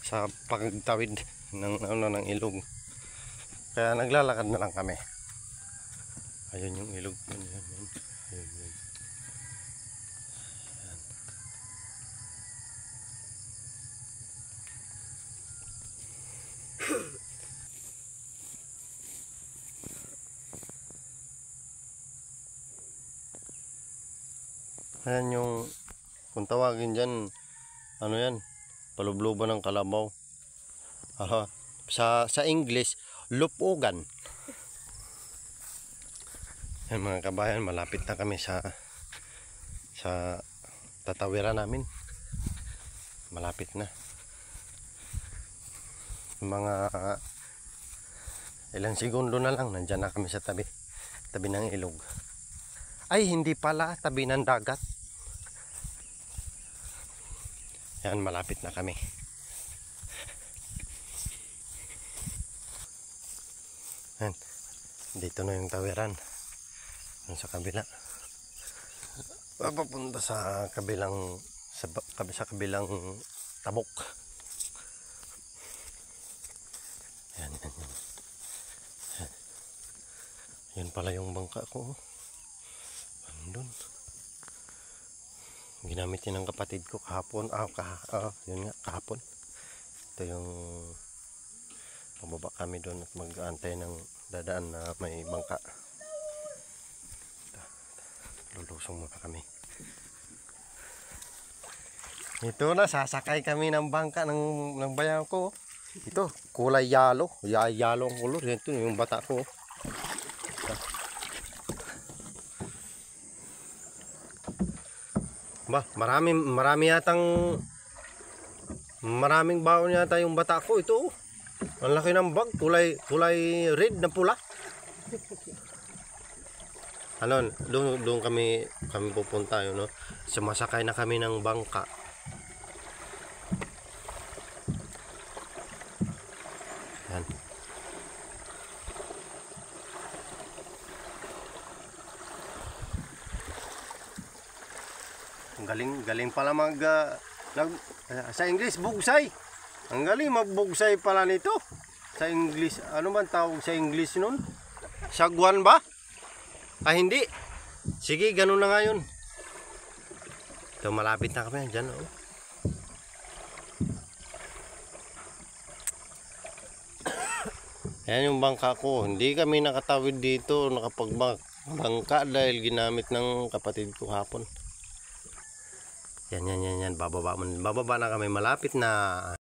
sa pagtawid ng ilog. Kaya naglalakad na lang kami. Ayun yung ilog. Ayun. Ayan yung, kung tawagin dyan, ano yan, palubloban ng kalabaw. Sa English, lupugan. Yan mga kabayan, malapit na kami sa tatawiran namin. Malapit na. Mga ilang segundo na lang, nandyan na kami sa tabi ng ilog. Ay, hindi pala, tabi ng dagat. Yan, malapit na kami. Yan, dito na yung tawiran. Yan sa kabila. Papunta sa kabilang sa kabilang tabok. Yan. Yan pala yung bangka ko. Andun. Ginamit yun ng kapatid ko kahapon. Yun nga, kahapon. Ito yung pababa kami doon at mag-aantay ng dadaan na may bangka. Lulusong muna kami. Ito na, sasakay kami ng bangka ng bayan ko. Ito, kulay yalo. Yalo ang kulor. Ito yung bata ko. Ba, maraming baon yata yung bata ko. Ito, ang laki ng bag, kulay red na pula. Ano, doon kami pupunta yun, no? Sumasakay na kami ng bangka. Yan. Galing pala sa English, bugsay. Ang galing magbugsay pala nito. Sa English, ano man tawag sa English nun? Sagwan ba? Hindi. Sige, ganun na nga yun. Ito, malapit na kami. Diyan, oh. Ayan yung bangka ko. Hindi kami nakatawid dito, nakapagbangka dahil ginamit ng kapatid ko hapon. Yan. Bababa na kami. Malapit na.